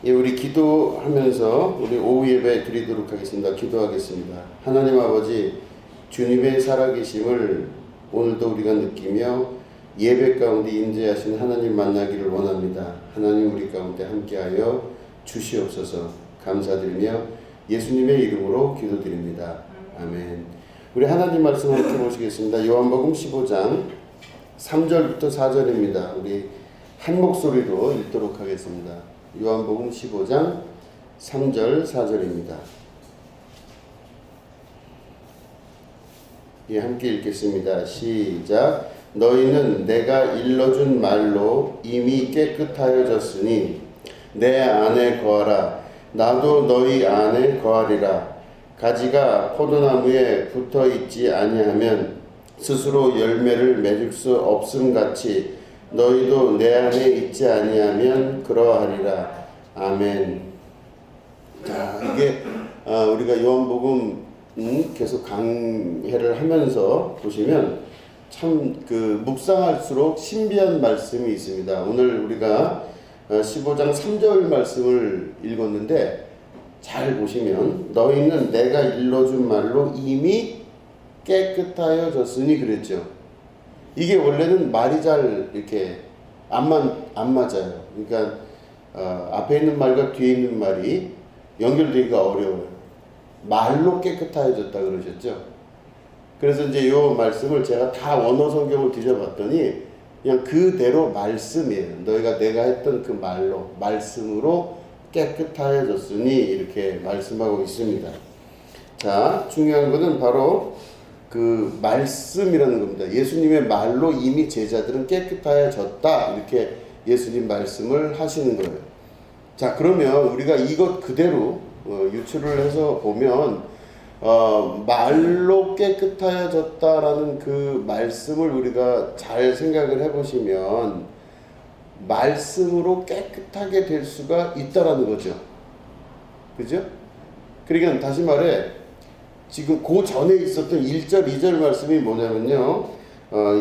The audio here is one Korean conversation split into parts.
예, 우리 기도하면서 우리 오후 예배 드리도록 하겠습니다. 기도하겠습니다. 하나님 아버지, 주님의 살아계심을 오늘도 우리가 느끼며 예배 가운데 임재하신 하나님 만나기를 원합니다. 하나님 우리 가운데 함께하여 주시옵소서. 감사드리며 예수님의 이름으로 기도드립니다. 아멘. 우리 하나님 말씀 함께 보시겠습니다. 요한복음 15장 3절부터 4절입니다. 우리 한 목소리로 읽도록 하겠습니다. 요한복음 15장 3절 4절입니다. 예, 함께 읽겠습니다. 시작. 너희는 내가 일러준 말로 이미 깨끗하여졌으니 내 안에 거하라. 나도 너희 안에 거하리라. 가지가 포도나무에 붙어 있지 아니하면 스스로 열매를 맺을 수 없음 같이 너희도 내 안에 있지 아니하면 그러하리라. 아멘. 자, 이게 우리가 요한복음 계속 강해를 하면서 보시면 참 묵상할수록 신비한 말씀이 있습니다. 오늘 우리가 15장 3절 말씀을 읽었는데 잘 보시면 너희는 내가 일러준 말로 이미 깨끗하여졌으니 그랬죠. 이게 원래는 말이 잘 이렇게 안 맞아요. 그러니까 앞에 있는 말과 뒤에 있는 말이 연결되기가 어려워요. 말로 깨끗하여졌다 그러셨죠. 그래서 이제 이 말씀을 제가 다 원어 성경을 뒤져봤더니 그냥 그대로 말씀이에요. 너희가 내가 했던 그 말로 말씀으로 깨끗하여졌으니 이렇게 말씀하고 있습니다. 자, 중요한 것은 바로 그 말씀이라는 겁니다. 예수님의 말로 이미 제자들은 깨끗하여졌다 이렇게 예수님 말씀을 하시는 거예요. 자, 그러면 우리가 이것 그대로 유추를 해서 보면 말로 깨끗하여졌다라는 그 말씀을 우리가 잘 생각을 해보시면 말씀으로 깨끗하게 될 수가 있다라는 거죠. 그죠? 그러니까 다시 말해 지금 그 전에 있었던 1절, 2절 말씀이 뭐냐면요.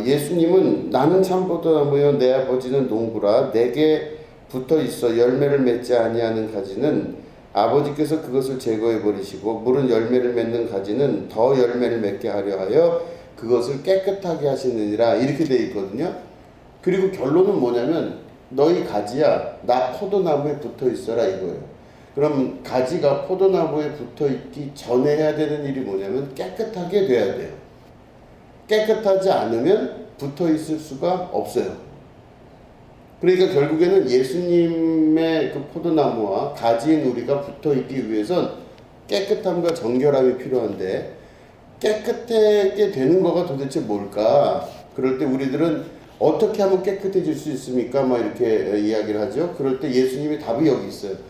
예수님은 나는 참포도나무요 내 아버지는 농부라 내게 붙어 있어 열매를 맺지 아니하는 가지는 아버지께서 그것을 제거해 버리시고 물은 열매를 맺는 가지는 더 열매를 맺게 하려 하여 그것을 깨끗하게 하시느니라 이렇게 되어 있거든요. 그리고 결론은 뭐냐면 너희 가지야 나 포도나무에 붙어 있어라 이거예요. 그럼 가지가 포도나무에 붙어 있기 전에 해야 되는 일이 뭐냐면 깨끗하게 돼야 돼요. 깨끗하지 않으면 붙어 있을 수가 없어요. 그러니까 결국에는 예수님의 그 포도나무와 가지인 우리가 붙어 있기 위해선 깨끗함과 정결함이 필요한데 깨끗하게 되는 거가 도대체 뭘까? 그럴 때 우리들은 어떻게 하면 깨끗해질 수 있습니까? 막 이렇게 이야기를 하죠. 그럴 때 예수님의 답이 여기 있어요.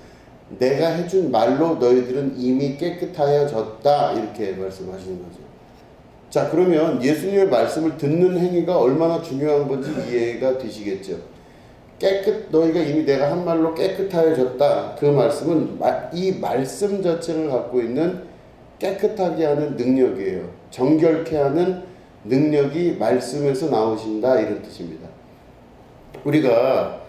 내가 해준 말로 너희들은 이미 깨끗하여졌다 이렇게 말씀하시는 거죠. 자, 그러면 예수님의 말씀을 듣는 행위가 얼마나 중요한 건지 이해가 되시겠죠. 너희가 이미 내가 한 말로 깨끗하여졌다. 그 말씀은 이 말씀 자체를 갖고 있는 깨끗하게 하는 능력이에요. 정결케 하는 능력이 말씀에서 나오신다 이런 뜻입니다. 우리가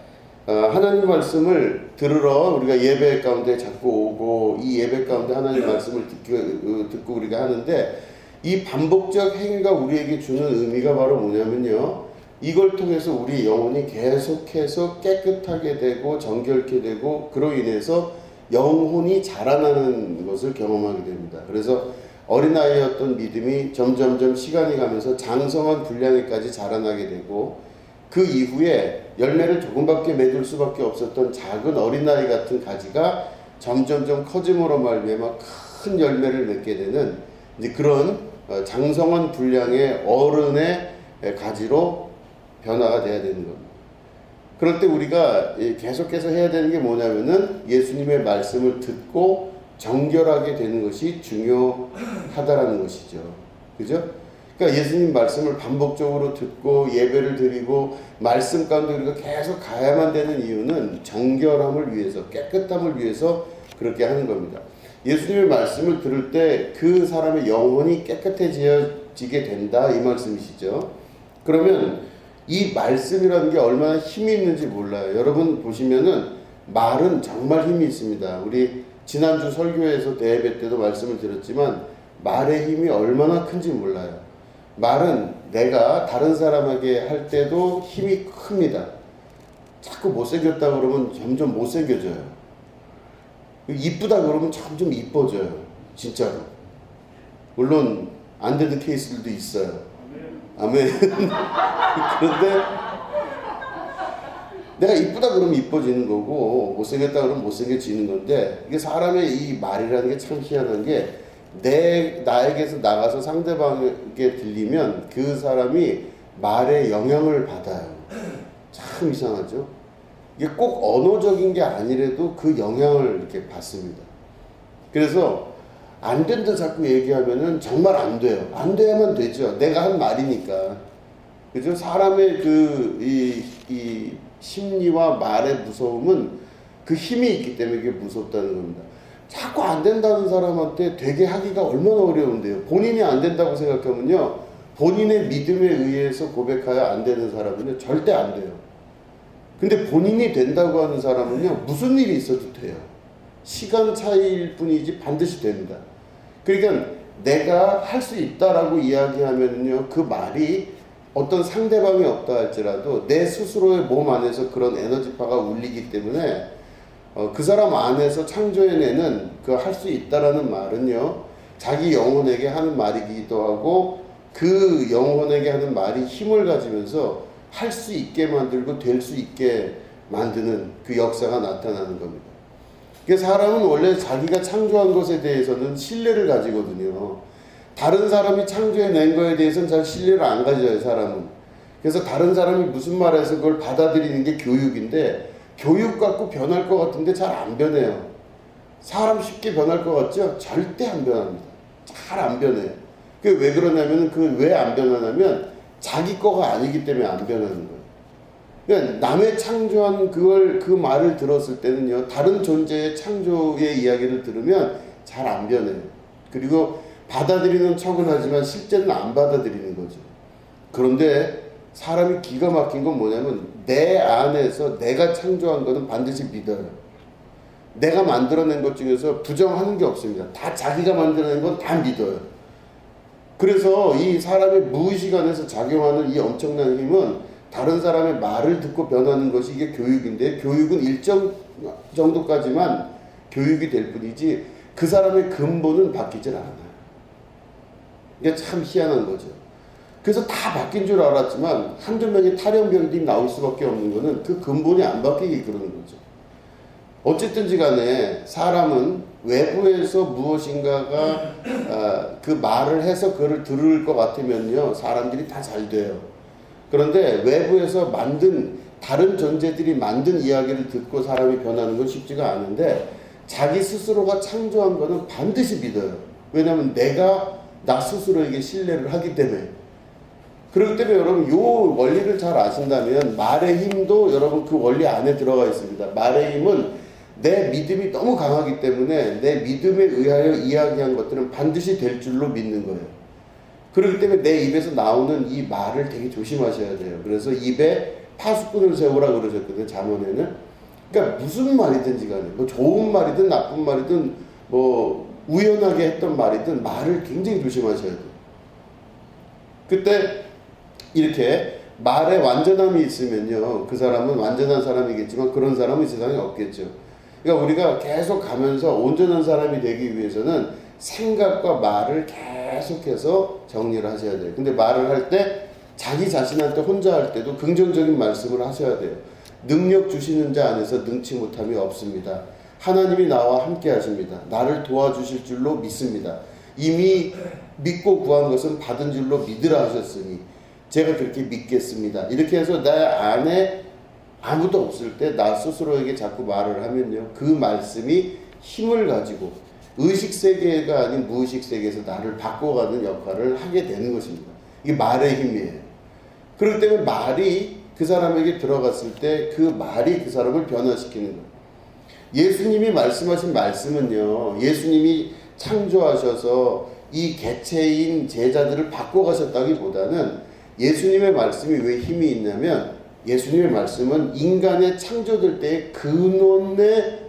하나님 말씀을 들으러 우리가 예배 가운데 자꾸 오고 이 예배 가운데 하나님 말씀을 듣고 우리가 하는데 이 반복적 행위가 우리에게 주는 의미가 바로 뭐냐면요. 이걸 통해서 우리 영혼이 계속해서 깨끗하게 되고 정결케 되고 그로 인해서 영혼이 자라나는 것을 경험하게 됩니다. 그래서 어린아이였던 믿음이 점점점 시간이 가면서 장성한 분량에까지 자라나게 되고 그 이후에 열매를 조금밖에 맺을 수밖에 없었던 작은 어린아이 같은 가지가 점점점 커짐으로 말미암아 큰 열매를 맺게 되는 이제 그런 장성한 분량의 어른의 가지로 변화가 돼야 되는 겁니다. 그럴 때 우리가 계속해서 해야 되는 게 뭐냐면은 예수님의 말씀을 듣고 정결하게 되는 것이 중요하다라는 것이죠. 그죠? 그러니까 예수님 말씀을 반복적으로 듣고 예배를 드리고 말씀 가운데 우리가 계속 가야만 되는 이유는 정결함을 위해서, 깨끗함을 위해서 그렇게 하는 겁니다. 예수님의 말씀을 들을 때 그 사람의 영혼이 깨끗해지게 된다 이 말씀이시죠. 그러면 이 말씀이라는 게 얼마나 힘이 있는지 몰라요. 여러분 보시면은 말은 정말 힘이 있습니다. 우리 지난주 설교에서 대예배 때도 말씀을 드렸지만 말의 힘이 얼마나 큰지 몰라요. 말은 내가 다른 사람에게 할 때도 힘이 큽니다. 자꾸 못생겼다 그러면 점점 못생겨져요. 이쁘다 그러면 점점 이뻐져요. 진짜로. 물론 안 되는 케이스들도 있어요. 아멘. 그런데 내가 이쁘다 그러면 이뻐지는 거고 못생겼다 그러면 못생겨지는 건데, 이게 사람의 이 말이라는 게 참 희한한 게, 나에게서 나가서 상대방에게 들리면 그 사람이 말에 영향을 받아요. 참 이상하죠? 이게 꼭 언어적인 게 아니라도 그 영향을 이렇게 받습니다. 그래서 안 된다 자꾸 얘기하면은 정말 안 돼요. 안 돼야만 되죠. 내가 한 말이니까. 그죠? 사람의 이 심리와 말의 무서움은 그 힘이 있기 때문에 이게 무섭다는 겁니다. 자꾸 안 된다는 사람한테 되게 하기가 얼마나 어려운데요. 본인이 안 된다고 생각하면요, 본인의 믿음에 의해서 고백하여 안 되는 사람은요 절대 안 돼요. 근데 본인이 된다고 하는 사람은요 무슨 일이 있어도 돼요. 시간 차이일 뿐이지 반드시 됩니다. 그러니까 내가 할 수 있다라고 이야기하면요, 그 말이 어떤 상대방이 없다 할지라도 내 스스로의 몸 안에서 그런 에너지파가 울리기 때문에 그 사람 안에서 창조해내는 그 할 수 있다라는 말은요, 자기 영혼에게 하는 말이기도 하고 그 영혼에게 하는 말이 힘을 가지면서 할 수 있게 만들고 될 수 있게 만드는 그 역사가 나타나는 겁니다. 그래서 사람은 원래 자기가 창조한 것에 대해서는 신뢰를 가지거든요. 다른 사람이 창조해낸 거에 대해서는 잘 신뢰를 안 가져요, 사람은. 그래서 다른 사람이 무슨 말해서 그걸 받아들이는 게 교육인데, 교육 갖고 변할 것 같은데 잘 안 변해요. 사람 쉽게 변할 것 같죠? 절대 안 변합니다. 잘 안 변해요. 그게 왜 그러냐면, 왜 안 변하냐면 자기 거가 아니기 때문에 안 변하는 거예요. 그러니까 남의 창조한 그 말을 들었을 때는요, 다른 존재의 창조의 이야기를 들으면 잘 안 변해요. 그리고 받아들이는 척은 하지만 실제는 안 받아들이는 거죠. 그런데 사람이 기가 막힌 건 뭐냐면, 내 안에서 내가 창조한 거는 반드시 믿어요. 내가 만들어낸 것 중에서 부정하는 게 없습니다. 다 자기가 만들어낸 건 다 믿어요. 그래서 이 사람의 무의식 안에서 작용하는 이 엄청난 힘은 다른 사람의 말을 듣고 변하는 것이 이게 교육인데, 교육은 일정 정도까지만 교육이 될 뿐이지 그 사람의 근본은 바뀌질 않아요. 이게 참 희한한 거죠. 그래서 다 바뀐 줄 알았지만 한두 명의 탈영병들이 나올 수밖에 없는 거는 그 근본이 안 바뀌게 그러는 거죠. 어쨌든지 간에 사람은 외부에서 무엇인가가 그 말을 해서 그걸 들을 것 같으면요, 사람들이 다 잘 돼요. 그런데 외부에서 만든 다른 존재들이 만든 이야기를 듣고 사람이 변하는 건 쉽지가 않은데, 자기 스스로가 창조한 거는 반드시 믿어요. 왜냐하면 내가 나 스스로에게 신뢰를 하기 때문에. 그렇기 때문에 여러분, 요 원리를 잘 아신다면 말의 힘도 여러분 그 원리 안에 들어가 있습니다. 말의 힘은 내 믿음이 너무 강하기 때문에 내 믿음에 의하여 이야기한 것들은 반드시 될 줄로 믿는 거예요. 그렇기 때문에 내 입에서 나오는 이 말을 되게 조심하셔야 돼요. 그래서 입에 파수꾼을 세우라 그러셨거든요, 잠언에는. 그러니까 무슨 말이든지 간에, 뭐 좋은 말이든 나쁜 말이든 뭐 우연하게 했던 말이든 말을 굉장히 조심하셔야 돼요. 그때 이렇게 말에 완전함이 있으면요, 그 사람은 완전한 사람이겠지만 그런 사람은 이 세상에 없겠죠. 그러니까 우리가 계속 가면서 온전한 사람이 되기 위해서는 생각과 말을 계속해서 정리를 하셔야 돼요. 근데 말을 할 때 자기 자신한테 혼자 할 때도 긍정적인 말씀을 하셔야 돼요. 능력 주시는 자 안에서 능치 못함이 없습니다. 하나님이 나와 함께 하십니다. 나를 도와주실 줄로 믿습니다. 이미 믿고 구한 것은 받은 줄로 믿으라 하셨으니 제가 그렇게 믿겠습니다. 이렇게 해서 내 안에 아무도 없을 때 나 스스로에게 자꾸 말을 하면요, 그 말씀이 힘을 가지고 의식 세계가 아닌 무의식 세계에서 나를 바꿔가는 역할을 하게 되는 것입니다. 이게 말의 힘이에요. 그렇기 때문에 말이 그 사람에게 들어갔을 때 그 말이 그 사람을 변화시키는 거예요. 예수님이 말씀하신 말씀은요, 예수님이 창조하셔서 이 개체인 제자들을 바꿔가셨다기보다는 예수님의 말씀이 왜 힘이 있냐면 예수님의 말씀은 인간의 창조될 때의 근원에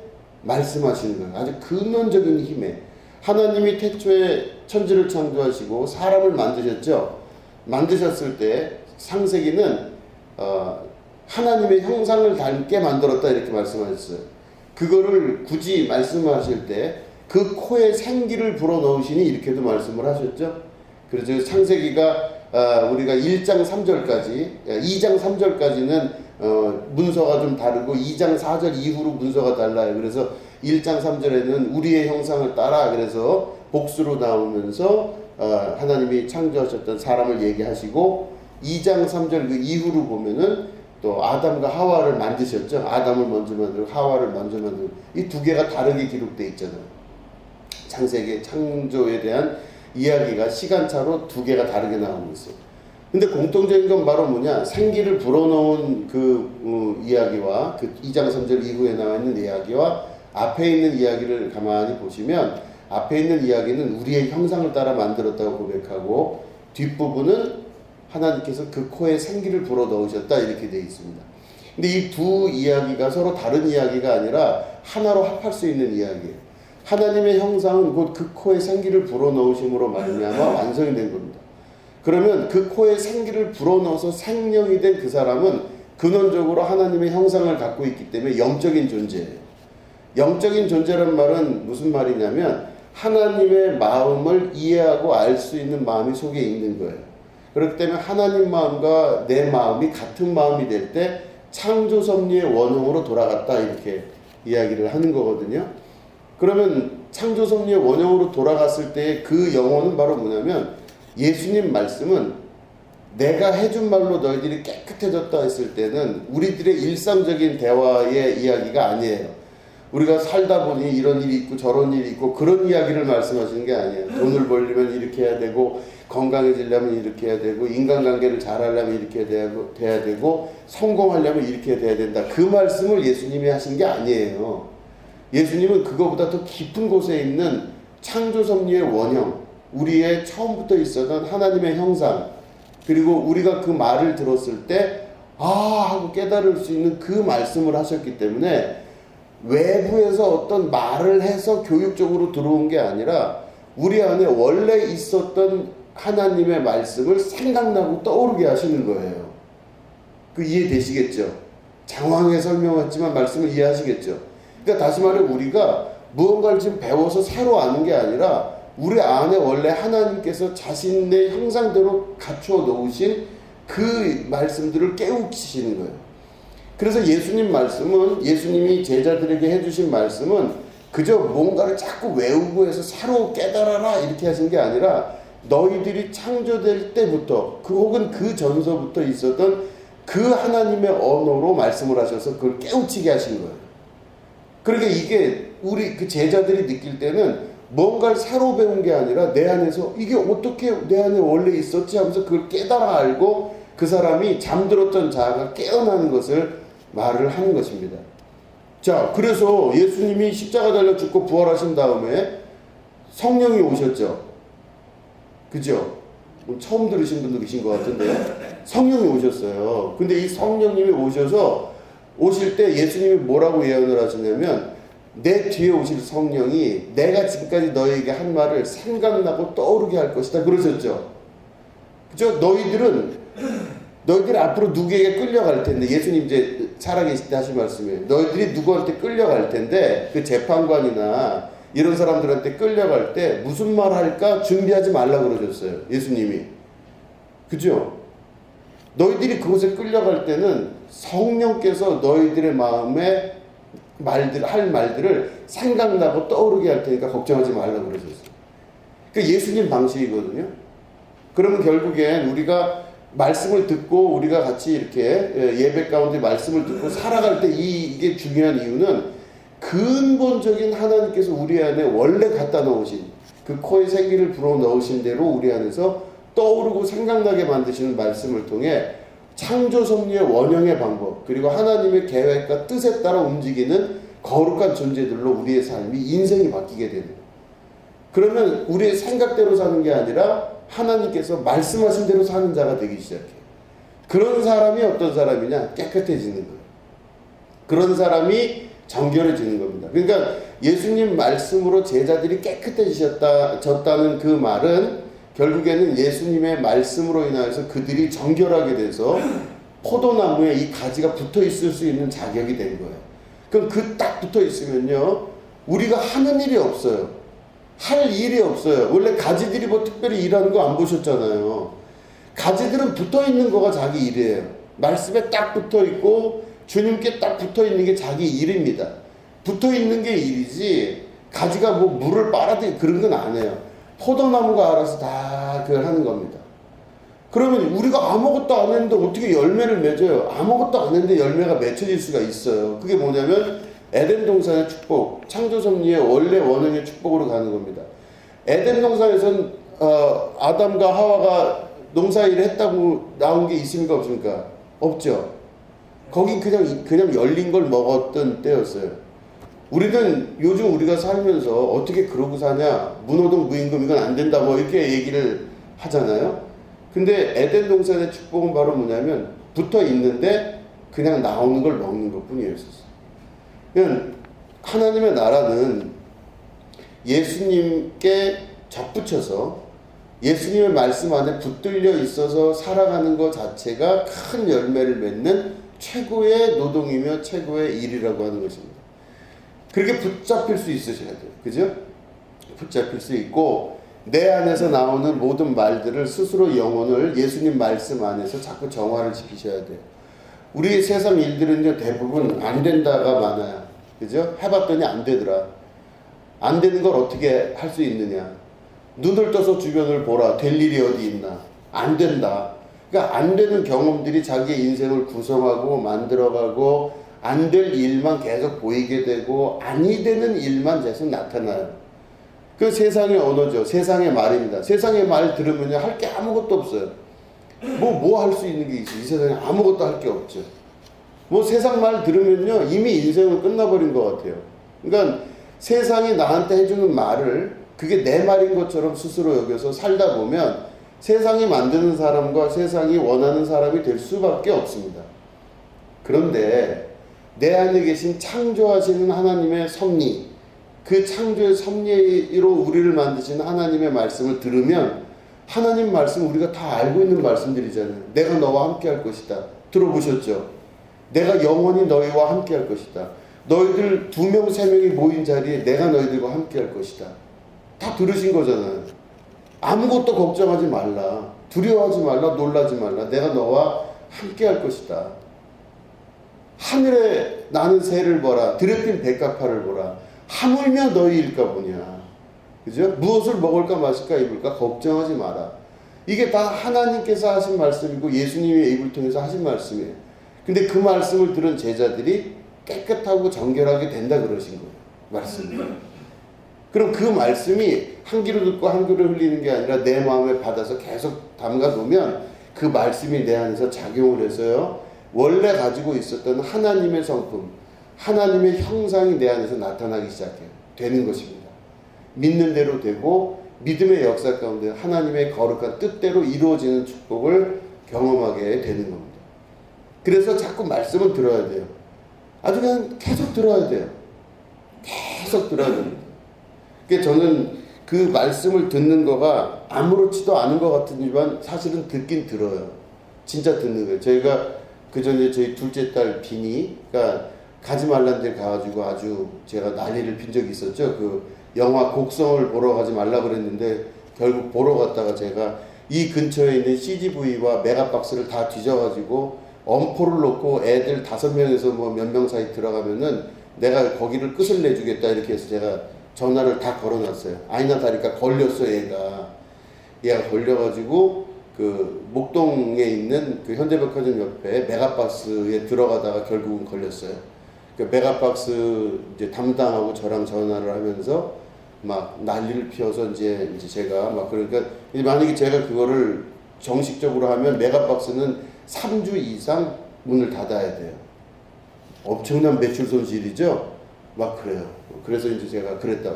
말씀하시는 거예요. 아주 근원적인 힘에. 하나님이 태초에 천지를 창조하시고 사람을 만드셨죠. 만드셨을 때 창세기는 하나님의 형상을 닮게 만들었다 이렇게 말씀하셨어요. 그거를 굳이 말씀하실 때 그 코에 생기를 불어넣으시니 이렇게도 말씀을 하셨죠. 그래서 창세기가 우리가 1장 3절까지 2장 3절까지는 문서가 좀 다르고 2장 4절 이후로 문서가 달라요. 그래서 1장 3절에는 우리의 형상을 따라 그래서 복수로 나오면서 하나님이 창조하셨던 사람을 얘기하시고 2장 3절 그 이후로 보면은 또 아담과 하와를 만드셨죠. 아담을 먼저 만들고 하와를 먼저 만들고 이 두 개가 다르게 기록되어 있잖아요. 창세기 창조에 대한 이야기가 시간차로 두 개가 다르게 나오고 있어요. 근데 공통적인 건 바로 뭐냐? 생기를 불어넣은 그 이야기와 그 2장 3절 이후에 나와 있는 이야기와 앞에 있는 이야기를 가만히 보시면 앞에 있는 이야기는 우리의 형상을 따라 만들었다고 고백하고 뒷부분은 하나님께서 그 코에 생기를 불어넣으셨다 이렇게 되어 있습니다. 근데 이 두 이야기가 서로 다른 이야기가 아니라 하나로 합할 수 있는 이야기예요. 하나님의 형상은 곧 그 코에 생기를 불어넣으심으로 말미암아 완성이 된 겁니다. 그러면 그 코에 생기를 불어넣어서 생명이 된 그 사람은 근원적으로 하나님의 형상을 갖고 있기 때문에 영적인 존재예요. 영적인 존재란 말은 무슨 말이냐면 하나님의 마음을 이해하고 알 수 있는 마음이 속에 있는 거예요. 그렇기 때문에 하나님 마음과 내 마음이 같은 마음이 될 때 창조 섭리의 원형으로 돌아갔다 이렇게 이야기를 하는 거거든요. 그러면 창조 섭리의 원형으로 돌아갔을 때 그 영혼은 바로 뭐냐면 예수님 말씀은 내가 해준 말로 너희들이 깨끗해졌다 했을 때는 우리들의 일상적인 대화의 이야기가 아니에요. 우리가 살다 보니 이런 일이 있고 저런 일이 있고 그런 이야기를 말씀하시는 게 아니에요. 돈을 벌려면 이렇게 해야 되고 건강해지려면 이렇게 해야 되고 인간관계를 잘하려면 이렇게 돼야 되고 성공하려면 이렇게 돼야 된다. 그 말씀을 예수님이 하신 게 아니에요. 예수님은 그거보다 더 깊은 곳에 있는 창조 섭리의 원형, 우리의 처음부터 있었던 하나님의 형상, 그리고 우리가 그 말을 들었을 때 하고 깨달을 수 있는 그 말씀을 하셨기 때문에 외부에서 어떤 말을 해서 교육적으로 들어온 게 아니라 우리 안에 원래 있었던 하나님의 말씀을 생각나고 떠오르게 하시는 거예요. 그 이해되시겠죠? 장황하게 설명했지만 말씀을 이해하시겠죠? 그러니까 다시 말해 우리가 무언가를 지금 배워서 새로 아는 게 아니라 우리 안에 원래 하나님께서 자신의 형상대로 갖추어 놓으신 그 말씀들을 깨우치시는 거예요. 그래서 예수님 말씀은 예수님이 제자들에게 해주신 말씀은 그저 뭔가를 자꾸 외우고 해서 새로 깨달아라 이렇게 하신 게 아니라 너희들이 창조될 때부터 혹은 그 전서부터 있었던 그 하나님의 언어로 말씀을 하셔서 그걸 깨우치게 하신 거예요. 그러니까 이게 우리 그 제자들이 느낄 때는 뭔가를 새로 배운 게 아니라 내 안에서 이게 어떻게 내 안에 원래 있었지 하면서 그걸 깨달아 알고 그 사람이 잠들었던 자아가 깨어나는 것을 말을 하는 것입니다. 자, 그래서 예수님이 십자가 달려 죽고 부활하신 다음에 성령이 오셨죠. 그죠? 처음 들으신 분도 계신 것 같은데요. 성령이 오셨어요. 근데 이 성령님이 오실 때 예수님이 뭐라고 예언을 하시냐면 내 뒤에 오실 성령이 내가 지금까지 너에게 한 말을 생각나고 떠오르게 할 것이다 그러셨죠. 그죠? 너희들이 앞으로 누구에게 끌려갈 텐데 예수님 이제 살아계실 때 하신 말씀이에요. 너희들이 누구한테 끌려갈 텐데 그 재판관이나 이런 사람들한테 끌려갈 때 무슨 말 할까 준비하지 말라 그러셨어요. 예수님이. 그죠? 너희들이 그곳에 끌려갈 때는 성령께서 너희들의 마음에 할 말들을 생각나고 떠오르게 할 테니까 걱정하지 말라고 그러셨어요. 그러니까 예수님 방식이거든요. 그러면 결국엔 우리가 말씀을 듣고 우리가 같이 이렇게 예배 가운데 말씀을 듣고 살아갈 때 이게 중요한 이유는 근본적인 하나님께서 우리 안에 원래 갖다 놓으신 그 코에 생기를 불어 넣으신 대로 우리 안에서 떠오르고 생각나게 만드시는 말씀을 통해 창조 섭리의 원형의 방법 그리고 하나님의 계획과 뜻에 따라 움직이는 거룩한 존재들로 우리의 삶이 인생이 바뀌게 되는 거예요. 그러면 우리의 생각대로 사는 게 아니라 하나님께서 말씀하신 대로 사는 자가 되기 시작해요. 그런 사람이 어떤 사람이냐? 깨끗해지는 거예요. 그런 사람이 정결해지는 겁니다. 그러니까 예수님 말씀으로 제자들이 깨끗해졌다는 그 말은 결국에는 예수님의 말씀으로 인하여서 그들이 정결하게 돼서 포도나무에 이 가지가 붙어 있을 수 있는 자격이 된 거예요. 그럼 그 딱 붙어 있으면요, 우리가 하는 일이 없어요. 할 일이 없어요. 원래 가지들이 뭐 특별히 일하는 거 안 보셨잖아요. 가지들은 붙어 있는 거가 자기 일이에요. 말씀에 딱 붙어 있고 주님께 딱 붙어 있는 게 자기 일입니다. 붙어 있는 게 일이지 가지가 뭐 물을 빨아들이 그런 건 안 해요. 포도나무가 알아서 다 그걸 하는 겁니다. 그러면 우리가 아무것도 안 했는데 어떻게 열매를 맺어요? 아무것도 안 했는데 열매가 맺혀질 수가 있어요. 그게 뭐냐면 에덴 동산의 축복, 창조 섭리의 원래 원형의 축복으로 가는 겁니다. 에덴 동산에선 아담과 하와가 농사 일을 했다고 나온 게 있습니까 없습니까? 없죠. 거긴 그냥 열린 걸 먹었던 때였어요. 우리는 요즘 우리가 살면서 어떻게 그러고 사냐, 무노동 무임금 이건 안 된다 뭐 이렇게 얘기를 하잖아요. 근데 에덴 동산의 축복은 바로 뭐냐면 붙어 있는데 그냥 나오는 걸 먹는 것 뿐이었어요. 그냥 하나님의 나라는 예수님께 접붙여서 예수님의 말씀 안에 붙들려 있어서 살아가는 것 자체가 큰 열매를 맺는 최고의 노동이며 최고의 일이라고 하는 것입니다. 그렇게 붙잡힐 수 있으셔야 돼요. 그죠? 붙잡힐 수 있고 내 안에서 나오는 모든 말들을 스스로 영혼을 예수님 말씀 안에서 자꾸 정화를 지키셔야 돼요. 우리 세상 일들은 대부분 안 된다가 많아요. 그죠? 해봤더니 안 되더라. 안 되는 걸 어떻게 할 수 있느냐. 눈을 떠서 주변을 보라. 될 일이 어디 있나. 안 된다. 그러니까 안 되는 경험들이 자기의 인생을 구성하고 만들어가고 안 될 일만 계속 보이게 되고 아니 되는 일만 계속 나타나요. 그 세상의 언어죠. 세상의 말입니다. 세상의 말 들으면 할 게 아무것도 없어요. 뭐 할 수 있는 게 있어요. 이 세상에 아무것도 할 게 없죠. 뭐 세상 말 들으면요 이미 인생은 끝나버린 것 같아요. 그러니까 세상이 나한테 해주는 말을 그게 내 말인 것처럼 스스로 여겨서 살다 보면 세상이 만드는 사람과 세상이 원하는 사람이 될 수밖에 없습니다. 그런데 내 안에 계신 창조하시는 하나님의 섭리, 그 창조의 섭리로 우리를 만드신 하나님의 말씀을 들으면 하나님 말씀 우리가 다 알고 있는 말씀들이잖아요. 내가 너와 함께 할 것이다. 들어보셨죠? 내가 영원히 너희와 함께 할 것이다. 너희들 2명, 3명이 모인 자리에 내가 너희들과 함께 할 것이다. 다 들으신 거잖아요. 아무것도 걱정하지 말라. 두려워하지 말라. 놀라지 말라. 내가 너와 함께 할 것이다. 하늘에 나는 새를 보라. 들에 핀 백합화를 보라. 하물며 너희일까 보냐. 그죠? 무엇을 먹을까 마실까 입을까 걱정하지 마라. 이게 다 하나님께서 하신 말씀이고 예수님의 입을 통해서 하신 말씀이에요. 근데 그 말씀을 들은 제자들이 깨끗하고 정결하게 된다 그러신 거예요. 말씀이. 그럼 그 말씀이 한 귀로 듣고 한 귀로 흘리는 게 아니라 내 마음에 받아서 계속 담가 놓으면 그 말씀이 내 안에서 작용을 해서요. 원래 가지고 있었던 하나님의 성품, 하나님의 형상이 내 안에서 나타나기 시작해요. 되는 것입니다. 믿는 대로 되고 믿음의 역사 가운데 하나님의 거룩한 뜻대로 이루어지는 축복을 경험하게 되는 겁니다. 그래서 자꾸 말씀을 들어야 돼요. 아주 그냥 계속 들어야 돼요. 계속 들어야 됩니다. 그러니까 저는 그 말씀을 듣는 거가 아무렇지도 않은 것 같지만 사실은 듣긴 들어요. 진짜 듣는 거예요. 저희가 그 전에 저희 둘째 딸 비니가 가지 말란 데 가가지고 아주 제가 난리를 핀 적이 있었죠. 그 영화 곡성을 보러 가지 말라 그랬는데 결국 보러 갔다가 제가 이 근처에 있는 CGV와 메가박스를 다 뒤져가지고 엄포를 놓고 애들 5명에서 뭐 몇 명 사이 들어가면은 내가 거기를 끝을 내주겠다 이렇게 해서 제가 전화를 다 걸어놨어요. 아니나 다를까 걸렸어 얘가 걸려가지고 그 목동에 있는 그 현대백화점 옆에 메가박스에 들어가다가 결국은 걸렸어요. 그 메가박스 이제 담당하고 저랑 전화를 하면서 막 난리를 피워서 이제 제가 막 그러니까 만약에 제가 그거를 정식적으로 하면 메가박스는 3주 이상 문을 닫아야 돼요. 엄청난 매출 손실이죠. 막 그래요. 그래서 이제 제가 그랬다.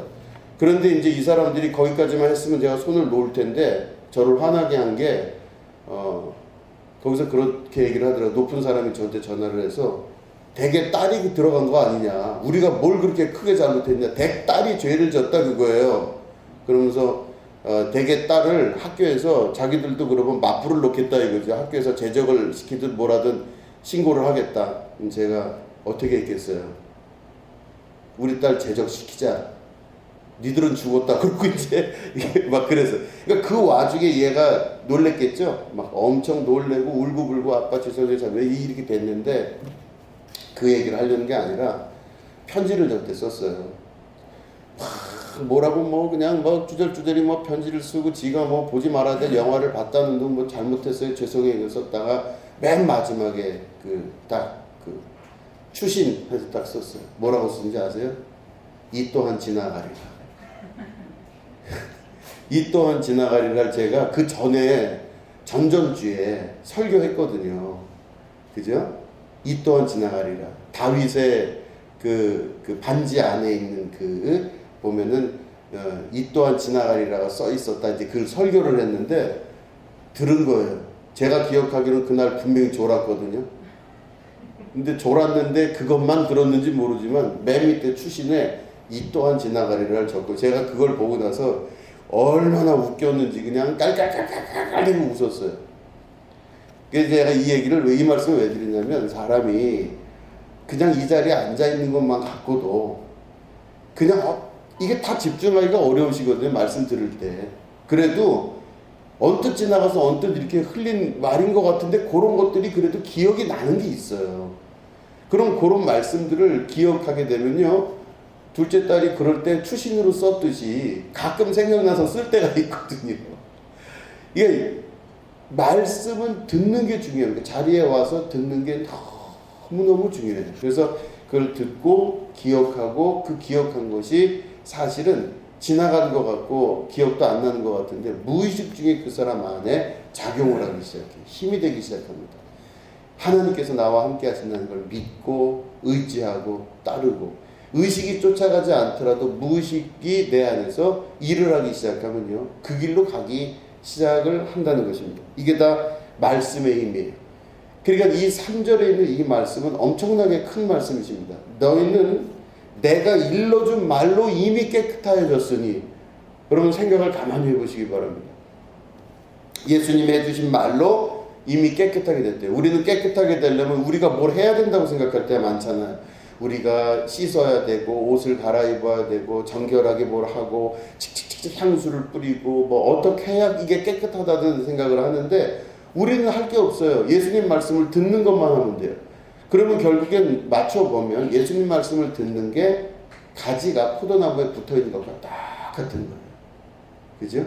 그런데 이제 이 사람들이 거기까지만 했으면 제가 손을 놓을 텐데 저를 화나게 한 게 거기서 그렇게 얘기를 하더라고요. 높은 사람이 저한테 전화를 해서 댁에 딸이 들어간 거 아니냐. 우리가 뭘 그렇게 크게 잘못했냐. 댁 딸이 죄를 졌다 그거예요. 그러면서 댁의 딸을 학교에서 자기들도 그러면 맞불을 놓겠다 이거죠. 학교에서 제적을 시키든 뭐라든 신고를 하겠다. 그럼 제가 어떻게 했겠어요. 우리 딸 제적시키자. 니들은 죽었다. 그러고 이제 막 그래서. 그러니까 그 와중에 얘가 놀랬겠죠. 막 엄청 놀래고 울고불고 아빠 죄송해요. 왜 이렇게 됐는데 그 얘기를 하려는 게 아니라 편지를 저때 썼어요. 뭐라고 뭐 그냥 뭐 주절주절이 뭐 편지를 쓰고 지가 뭐 보지 말아야 될 영화를 봤다는 둥 뭐 잘못했어요. 죄송해요. 썼다가 맨 마지막에 그 추신해서 딱 썼어요. 뭐라고 쓴지 아세요? 이 또한 지나가리라. 이 또한 지나가리라 제가 그 전에 전전주에 설교했거든요. 그죠? 이 또한 지나가리라. 다윗의 그 반지 안에 있는 보면은 이 또한 지나가리라가 써 있었다. 이제 그 설교를 했는데 들은 거예요. 제가 기억하기로는 그날 분명히 졸았거든요. 근데 졸았는데 그것만 들었는지 모르지만 맨 밑에 추신에 이 또한 지나가리라를 적고 제가 그걸 보고 나서 얼마나 웃겼는지 그냥 깔깔깔깔깔 웃었어요. 그래서 제가 이 얘기를 이 말씀을 왜 드리냐면 사람이 그냥 이 자리에 앉아 있는 것만 갖고도 그냥 이게 다 집중하기가 어려우시거든요. 말씀 들을 때. 그래도 언뜻 지나가서 언뜻 이렇게 흘린 말인 것 같은데 그런 것들이 그래도 기억이 나는 게 있어요. 그럼 그런 말씀들을 기억하게 되면요. 둘째 딸이 그럴 때 추신으로 썼듯이 가끔 생각나서 쓸 때가 있거든요. 이게 말씀은 듣는 게 중요해요. 자리에 와서 듣는 게 너무너무 중요해요. 그래서 그걸 듣고 기억하고 그 기억한 것이 사실은 지나간 것 같고 기억도 안 나는 것 같은데 무의식 중에 그 사람 안에 작용을 하기 시작해요. 힘이 되기 시작합니다. 하나님께서 나와 함께 하신다는 걸 믿고 의지하고 따르고 의식이 쫓아가지 않더라도 무의식이 내 안에서 일을 하기 시작하면요. 그 길로 가기 시작을 한다는 것입니다. 이게 다 말씀의 힘이에요. 그러니까 이 3절에 있는 이 말씀은 엄청나게 큰 말씀이십니다. 너희는 내가 일러준 말로 이미 깨끗하여졌으니 여러분 생각을 가만히 해보시기 바랍니다. 예수님이 해주신 말로 이미 깨끗하게 됐대요. 우리는 깨끗하게 되려면 우리가 뭘 해야 된다고 생각할 때가 많잖아요. 우리가 씻어야 되고 옷을 갈아입어야 되고 정결하게 뭘 하고 칙칙칙 향수를 뿌리고 뭐 어떻게 해야 이게 깨끗하다는 생각을 하는데 우리는 할 게 없어요. 예수님 말씀을 듣는 것만 하면 돼요. 그러면 결국엔 맞춰보면 예수님 말씀을 듣는 게 가지가 포도나무에 붙어있는 것과 똑같은 거예요. 그죠?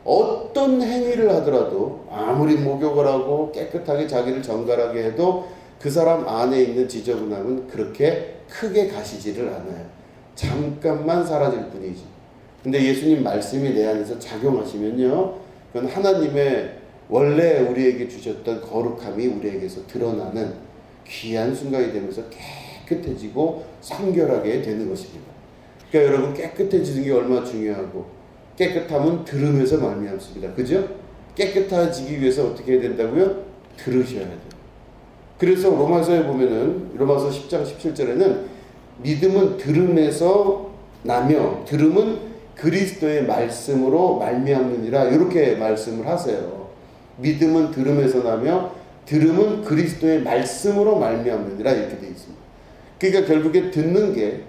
어떤 행위를 하더라도 아무리 목욕을 하고 깨끗하게 자기를 정갈하게 해도 그 사람 안에 있는 지저분함은 그렇게 크게 가시지를 않아요. 잠깐만 사라질 뿐이지. 근데 예수님 말씀이 내 안에서 작용하시면요. 그건 하나님의 원래 우리에게 주셨던 거룩함이 우리에게서 드러나는 귀한 순간이 되면서 깨끗해지고 성결하게 되는 것입니다. 그러니까 여러분 깨끗해지는 게 얼마나 중요하고 깨끗함은 들으면서 말미암습니다. 그죠? 깨끗해지기 위해서 어떻게 해야 된다고요? 들으셔야 돼요. 그래서 로마서에 보면은 로마서 10장 17절에는 믿음은 들음에서 나며 들음은 그리스도의 말씀으로 말미암느니라 이렇게 말씀을 하세요. 믿음은 들음에서 나며 들음은 그리스도의 말씀으로 말미암느니라 이렇게 되어 있습니다. 그러니까 결국에 듣는 게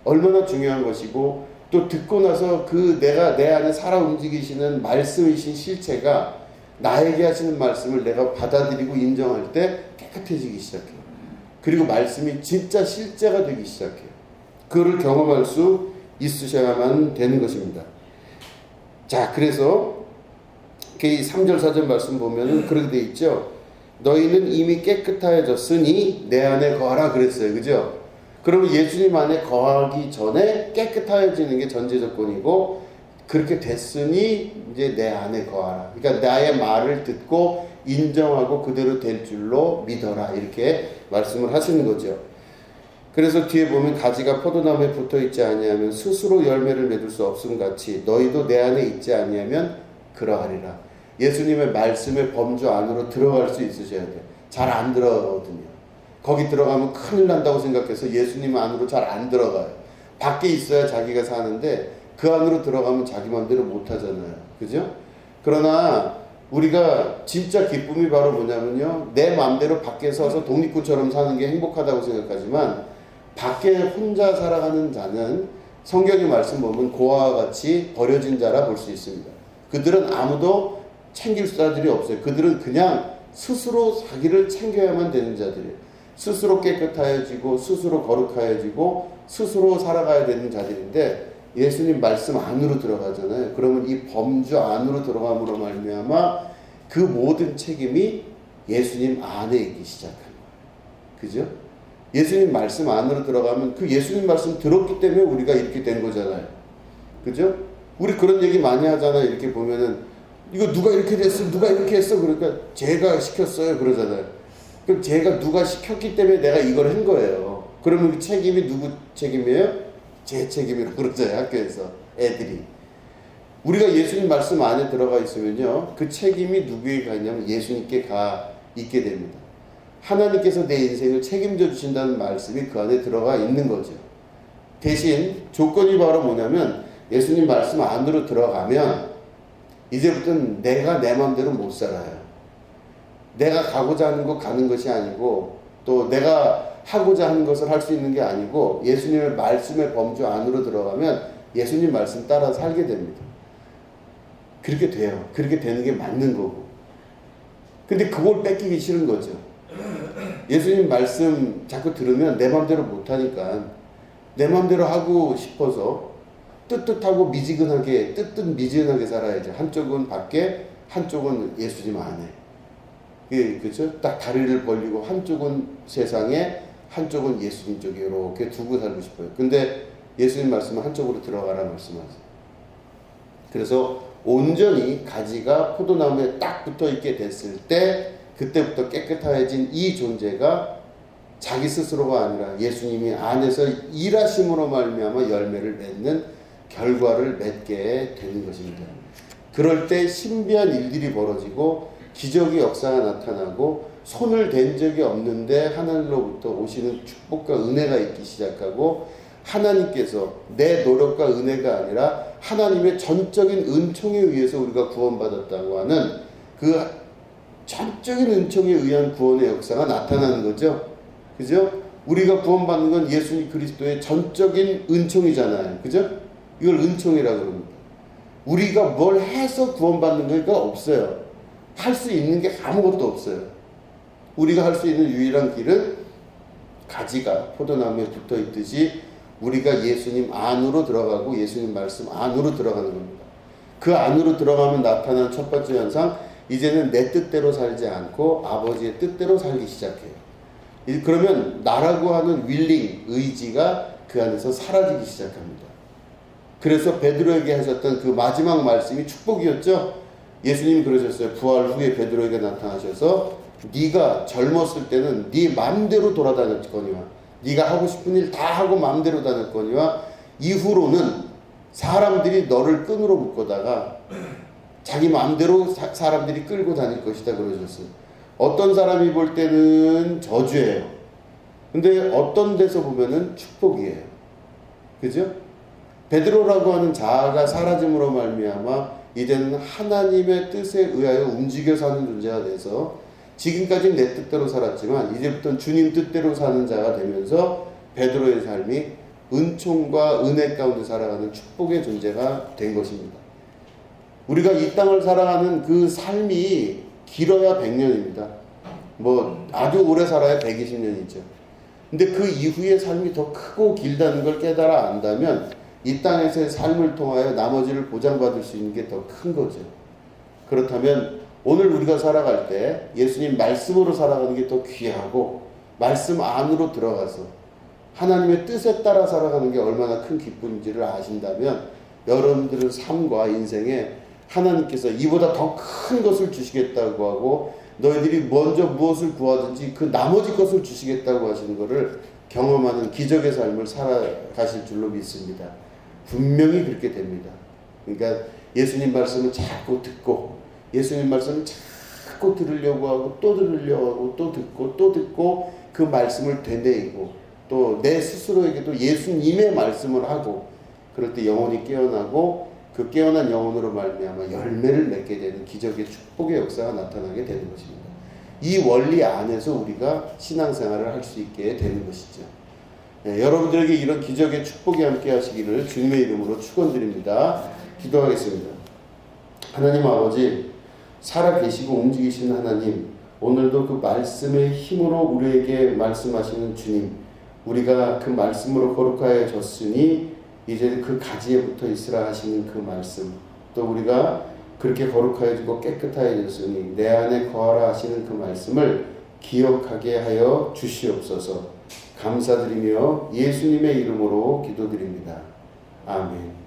얼마나 중요한 것이고 또 듣고 나서 그 내가 내 안에 살아 움직이시는 말씀이신 실체가 나에게 하시는 말씀을 내가 받아들이고 인정할 때 깨끗해지기 시작해요. 그리고 말씀이 진짜 실제가 되기 시작해요. 그거를 경험할 수 있으셔야만 되는 것입니다. 자, 그래서 이 3절 4절 말씀 보면은 그렇게 돼 있죠. 너희는 이미 깨끗하여졌으니 내 안에 거하라 그랬어요. 그죠? 그러면 예수님 안에 거하기 전에 깨끗하여지는 게 전제 조건이고 그렇게 됐으니 이제 내 안에 거하라. 그러니까 나의 말을 듣고 인정하고 그대로 될 줄로 믿어라. 이렇게 말씀을 하시는 거죠. 그래서 뒤에 보면 가지가 포도나무에 붙어있지 아니하면 스스로 열매를 맺을 수 없음 같이 너희도 내 안에 있지 아니하면 그러하리라. 예수님의 말씀의 범주 안으로 들어갈 수 있으셔야 돼요. 잘 안 들어가거든요. 거기 들어가면 큰일 난다고 생각해서 예수님 안으로 잘 안 들어가요. 밖에 있어야 자기가 사는데 그 안으로 들어가면 자기 마음대로 못 하잖아요. 그죠? 그러나 우리가 진짜 기쁨이 바로 뭐냐면요, 내 마음대로 밖에 서서 독립군처럼 사는 게 행복하다고 생각하지만 밖에 혼자 살아가는 자는 성경의 말씀 보면 고아와 같이 버려진 자라 볼 수 있습니다. 그들은 아무도 챙길 자들이 없어요. 그들은 그냥 스스로 자기를 챙겨야만 되는 자들이에요. 스스로 깨끗하여지고 스스로 거룩하여지고 스스로 살아가야 되는 자들인데, 예수님 말씀 안으로 들어가잖아요. 그러면 이 범주 안으로 들어감으로 말미암아 그 모든 책임이 예수님 안에 있기 시작한 거예요. 그죠? 예수님 말씀 안으로 들어가면 그 예수님 말씀 들었기 때문에 우리가 이렇게 된 거잖아요. 그죠? 우리 그런 얘기 많이 하잖아요. 이렇게 보면은 이거 누가 이렇게 됐어? 누가 이렇게 했어? 그러니까 제가 시켰어요. 그러잖아요. 그럼 제가 누가 시켰기 때문에 내가 이걸 한 거예요. 그러면 그 책임이 누구 책임이에요? 제 책임이라고 그러잖아요. 학교에서 애들이. 우리가 예수님 말씀 안에 들어가 있으면요, 그 책임이 누구에게 가냐면 예수님께 가 있게 됩니다. 하나님께서 내 인생을 책임져 주신다는 말씀이 그 안에 들어가 있는 거죠. 대신 조건이 바로 뭐냐면 예수님 말씀 안으로 들어가면 이제부터는 내가 내 마음대로 못 살아요. 내가 가고자 하는 거 가는 것이 아니고 또 내가 하고자 하는 것을 할 수 있는 게 아니고 예수님의 말씀의 범주 안으로 들어가면 예수님 말씀 따라 살게 됩니다. 그렇게 돼요. 그렇게 되는 게 맞는 거고. 근데 그걸 뺏기기 싫은 거죠. 예수님 말씀 자꾸 들으면 내 마음대로 못하니까 내 마음대로 하고 싶어서 뜨뜻하고 미지근하게 미지근하게 살아야죠. 한쪽은 밖에, 한쪽은 예수님 안에. 그렇죠? 딱 다리를 벌리고 한쪽은 세상에, 한쪽은 예수님 쪽에 이렇게 두고 살고 싶어요. 근데 예수님 말씀은 한쪽으로 들어가라 말씀하세요. 그래서 온전히 가지가 포도나무에 딱 붙어 있게 됐을 때 그때부터 깨끗해진 이 존재가 자기 스스로가 아니라 예수님이 안에서 일하심으로 말미암아 열매를 맺는 결과를 맺게 되는 것입니다. 그럴 때 신비한 일들이 벌어지고 기적의 역사가 나타나고 손을 댄 적이 없는데 하나님로부터 오시는 축복과 은혜가 있기 시작하고 하나님께서 내 노력과 은혜가 아니라 하나님의 전적인 은총에 의해서 우리가 구원받았다고 하는 그 전적인 은총에 의한 구원의 역사가 나타나는 거죠. 그죠? 우리가 구원받는 건 예수님 그리스도의 전적인 은총이잖아요. 그죠? 이걸 은총이라고 합니다. 우리가 뭘 해서 구원받는 거가 없어요. 할 수 있는 게 아무것도 없어요. 우리가 할 수 있는 유일한 길은 가지가 포도나무에 붙어 있듯이 우리가 예수님 안으로 들어가고 예수님 말씀 안으로 들어가는 겁니다. 그 안으로 들어가면 나타나는 첫 번째 현상, 이제는 내 뜻대로 살지 않고 아버지의 뜻대로 살기 시작해요. 그러면 나라고 하는 윌링, 의지가 그 안에서 사라지기 시작합니다. 그래서 베드로에게 하셨던 그 마지막 말씀이 축복이었죠. 예수님이 그러셨어요. 부활 후에 베드로에게 나타나셔서 네가 젊었을 때는 네 마음대로 돌아다녔거니와 네가 하고 싶은 일 다 하고 마음대로 다녔거니와 이후로는 사람들이 너를 끈으로 묶어다가 자기 마음대로 사람들이 끌고 다닐 것이다 그러셨어요. 어떤 사람이 볼 때는 저주예요. 근데 어떤 데서 보면은 축복이에요. 그죠? 베드로라고 하는 자아가 사라짐으로 말미암아 이제는 하나님의 뜻에 의하여 움직여 사는 존재가 돼서 지금까지는 내 뜻대로 살았지만 이제부터는 주님 뜻대로 사는 자가 되면서 베드로의 삶이 은총과 은혜 가운데 살아가는 축복의 존재가 된 것입니다. 우리가 이 땅을 살아가는 그 삶이 길어야 100년입니다. 뭐 아주 오래 살아야 120년이죠. 근데 그 이후의 삶이 더 크고 길다는 걸 깨달아 안다면 이 땅에서의 삶을 통하여 나머지를 보장받을 수 있는 게 더 큰 거죠. 그렇다면 오늘 우리가 살아갈 때 예수님 말씀으로 살아가는 게 더 귀하고 말씀 안으로 들어가서 하나님의 뜻에 따라 살아가는 게 얼마나 큰 기쁨인지를 아신다면 여러분들의 삶과 인생에 하나님께서 이보다 더 큰 것을 주시겠다고 하고 너희들이 먼저 무엇을 구하든지 그 나머지 것을 주시겠다고 하시는 것을 경험하는 기적의 삶을 살아가실 줄로 믿습니다. 분명히 그렇게 됩니다. 그러니까 예수님 말씀을 자꾸 듣고 예수님 말씀을 자꾸 들으려고 하고 또 들으려고 하고 또 듣고 또 듣고 그 말씀을 되뇌이고 또 내 스스로에게도 예수님의 말씀을 하고 그럴 때 영혼이 깨어나고 그 깨어난 영혼으로 말미암아 열매를 맺게 되는 기적의 축복의 역사가 나타나게 되는 것입니다. 이 원리 안에서 우리가 신앙생활을 할 수 있게 되는 것이죠. 네, 여러분들에게 이런 기적의 축복이 함께 하시기를 주님의 이름으로 축원드립니다. 기도하겠습니다. 하나님 아버지, 살아계시고 움직이시는 하나님, 오늘도 그 말씀의 힘으로 우리에게 말씀하시는 주님, 우리가 그 말씀으로 거룩하여졌으니 이제 그 가지에 붙어 있으라 하시는 그 말씀, 또 우리가 그렇게 거룩하여지고 깨끗하여졌으니 내 안에 거하라 하시는 그 말씀을 기억하게 하여 주시옵소서. 감사드리며 예수님의 이름으로 기도드립니다. 아멘.